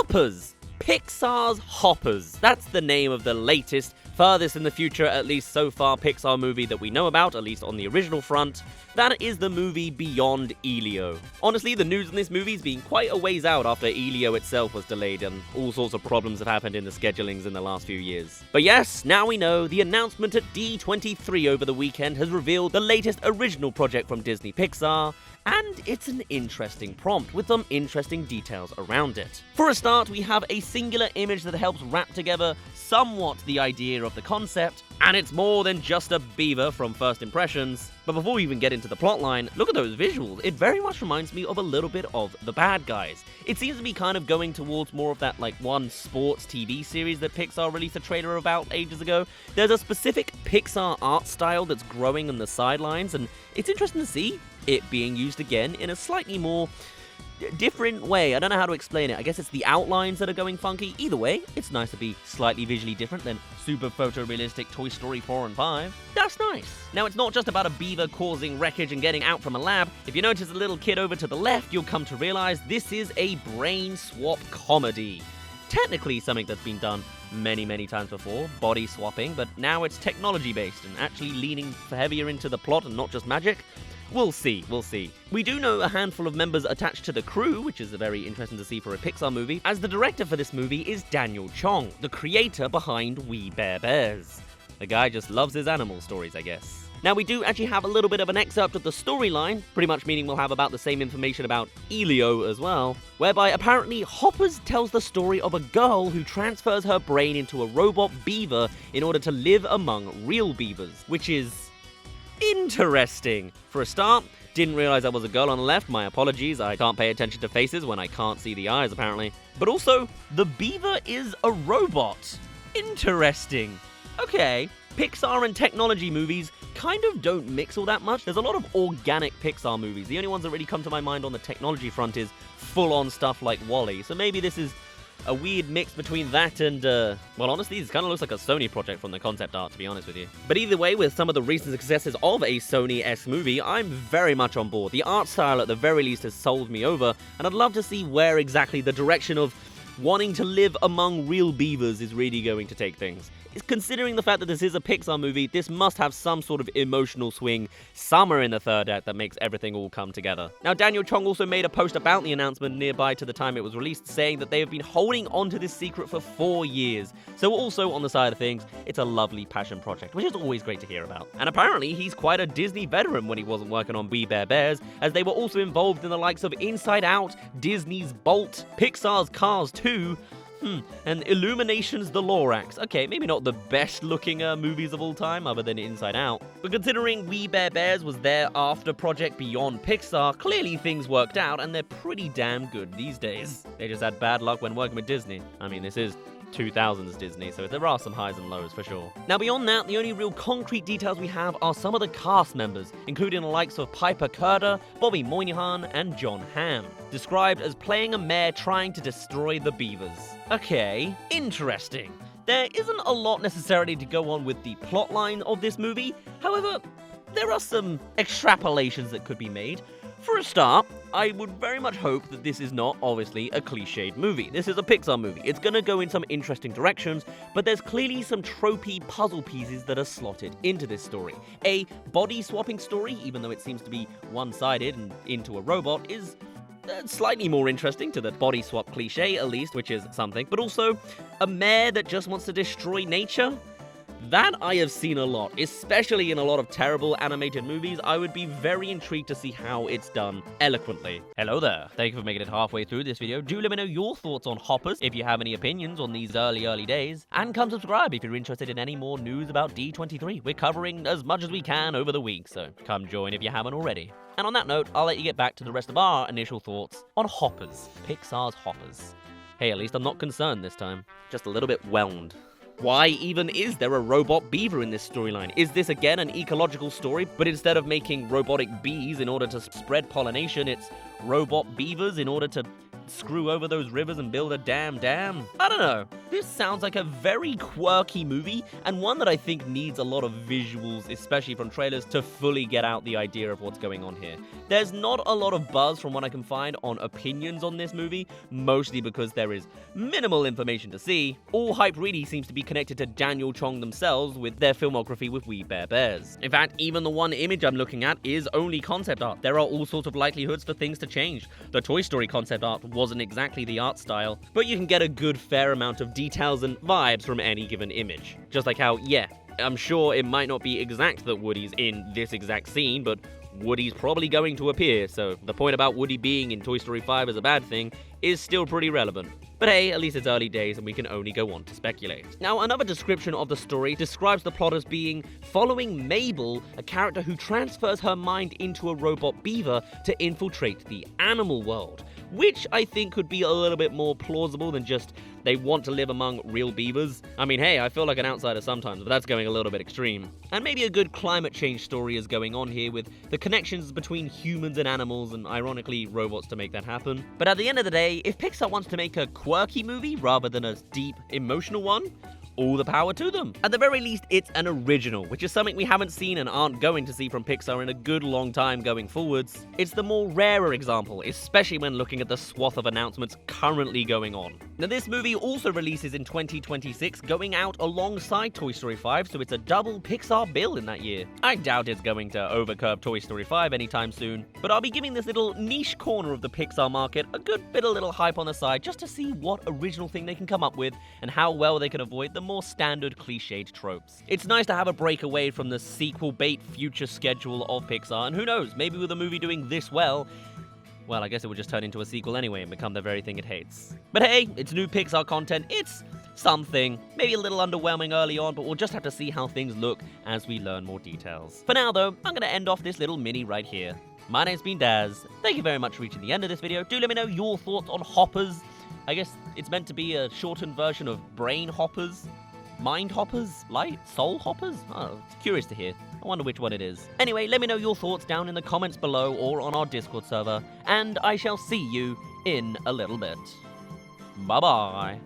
Hoppers! Pixar's Hoppers. That's the name of the latest, furthest in the future, at least so far, Pixar movie that we know about, at least on the original front. That is the movie Beyond Elio. Honestly, the news in this movie has been quite a ways out after Elio itself was delayed and all sorts of problems have happened in the schedulings in the last few years. But yes, now we know the announcement at D23 over the weekend has revealed the latest original project from Disney Pixar, and it's an interesting prompt with some interesting details around it. For a start, we have a singular image that helps wrap together somewhat the idea of the concept, and it's more than just a beaver from first impressions. But before we even get into the plotline, look at those visuals. It very much reminds me of a little bit of The Bad Guys. It seems to be kind of going towards more of that one sports TV series that Pixar released a trailer about ages ago. There's a specific Pixar art style that's growing on the sidelines, and it's interesting to see it being used again in a slightly more different way. I don't know how to explain it. I guess it's the outlines that are going funky. Either way, it's nice to be slightly visually different than super photorealistic Toy Story 4 and 5. That's nice. Now, it's not just about a beaver causing wreckage and getting out from a lab. If you notice a little kid over to the left, you'll come to realize this is a brain swap comedy. Technically something that's been done many times before, body swapping, but now it's technology based and actually leaning heavier into the plot and not just magic. We'll see. We do know a handful of members attached to the crew, which is very interesting to see for a Pixar movie, as the director for this movie is Daniel Chong, the creator behind We Bare Bears. The guy just loves his animal stories, I guess. Now, we do actually have a little bit of an excerpt of the storyline, pretty much meaning we'll have about the same information about Elio as well, whereby apparently Hoppers tells the story of a girl who transfers her brain into a robot beaver in order to live among real beavers, which is interesting. For a start, didn't realize that was a girl on the left. My apologies, I can't pay attention to faces when I can't see the eyes, apparently. But also, the beaver is a robot. Interesting. Okay, Pixar and technology movies kind of don't mix all that much. There's a lot of organic Pixar movies. The only ones that really come to my mind on the technology front is full-on stuff like WALL-E. So maybe this is a weird mix between that and, well, honestly, this kind of looks like a Sony project from the concept art, to be honest with you. But either way, with some of the recent successes of a Sony-esque movie, I'm very much on board. The art style, at the very least, has sold me over, and I'd love to see where exactly the direction of wanting to live among real beavers is really going to take things. Considering the fact that this is a Pixar movie, this must have some sort of emotional swing somewhere in the third act that makes everything all come together. Now, Daniel Chong also made a post about the announcement nearby to the time it was released, saying that they have been holding on to this secret for 4 years. So also, on the side of things, it's a lovely passion project, which is always great to hear about. And apparently, he's quite a Disney veteran when he wasn't working on We Bare Bears, as they were also involved in the likes of Inside Out, Disney's Bolt, Pixar's Cars 2, and Illumination's The Lorax. Okay, maybe not the best looking movies of all time, other than Inside Out. But considering We Bare Bears was their after project beyond Pixar, clearly things worked out, and they're pretty damn good these days. They just had bad luck when working with Disney. I mean, this is 2000s Disney, so there are some highs and lows for sure. Now, beyond that, the only real concrete details we have are some of the cast members, including the likes of Piper Curda, Bobby Moynihan, and John Hamm, described as playing a mayor trying to destroy the beavers. Okay, interesting. There isn't a lot necessarily to go on with the plotline of this movie. However, there are some extrapolations that could be made. For a start, I would very much hope that this is not, obviously, a cliched movie. This is a Pixar movie. It's gonna go in some interesting directions, but there's clearly some tropey puzzle pieces that are slotted into this story. A body-swapping story, even though it seems to be one-sided and into a robot, is slightly more interesting to the body swap cliche, at least, which is something. But also, a mayor that just wants to destroy nature? That I have seen a lot, especially in a lot of terrible animated movies. I would be very intrigued to see how it's done eloquently. Hello there. Thank you for making it halfway through this video. Do let me know your thoughts on Hoppers, if you have any opinions on these early days. And come subscribe if you're interested in any more news about D23. We're covering as much as we can over the week, so come join if you haven't already. And on that note, I'll let you get back to the rest of our initial thoughts on Hoppers, Pixar's Hoppers. Hey, at least I'm not concerned this time. Just a little bit whelmed. Why even is there a robot beaver in this storyline? Is this again an ecological story, but instead of making robotic bees in order to spread pollination, it's robot beavers in order to screw over those rivers and build a damn dam? I don't know. This sounds like a very quirky movie, and one that I think needs a lot of visuals, especially from trailers, to fully get out the idea of what's going on here. There's not a lot of buzz from what I can find on opinions on this movie, mostly because there is minimal information to see. All hype really seems to be connected to Daniel Chong themselves with their filmography with We Bare Bears. In fact, even the one image I'm looking at is only concept art. There are all sorts of likelihoods for things to change. The Toy Story concept art wasn't exactly the art style, but you can get a good fair amount of details and vibes from any given image. Just like how, yeah, I'm sure it might not be exact that Woody's in this exact scene, but Woody's probably going to appear, so the point about Woody being in Toy Story 5 as a bad thing is still pretty relevant. But hey, at least it's early days and we can only go on to speculate. Now, another description of the story describes the plot as being following Mabel, a character who transfers her mind into a robot beaver to infiltrate the animal world, which I think could be a little bit more plausible than just they want to live among real beavers. I mean, hey, I feel like an outsider sometimes, but that's going a little bit extreme. And maybe a good climate change story is going on here with the connections between humans and animals and, ironically, robots to make that happen. But at the end of the day, if Pixar wants to make a quirky movie rather than a deep, emotional one, all the power to them. At the very least, it's an original, which is something we haven't seen and aren't going to see from Pixar in a good long time going forwards. It's the more rarer example, especially when looking at the swath of announcements currently going on. Now, this movie also releases in 2026, going out alongside Toy Story 5, so it's a double Pixar bill in that year. I doubt it's going to overcurb Toy Story 5 anytime soon, but I'll be giving this little niche corner of the Pixar market a good bit of little hype on the side just to see what original thing they can come up with and how well they can avoid the more standard cliched tropes. It's nice to have a break away from the sequel bait future schedule of Pixar, and who knows, maybe with a movie doing this well, I guess it would just turn into a sequel anyway and become the very thing it hates. But hey, it's new Pixar content, it's something. Maybe a little underwhelming early on, but we'll just have to see how things look as we learn more details. For now though, I'm gonna end off this little mini right here. My name's been Daz. Thank you very much for reaching the end of this video. Do let me know your thoughts on hoppers. I guess it's meant to be a shortened version of brain hoppers. Mind hoppers? Light? Soul hoppers? Oh, curious to hear. I wonder which one it is. Anyway, let me know your thoughts down in the comments below or on our Discord server, and I shall see you in a little bit. Bye-bye.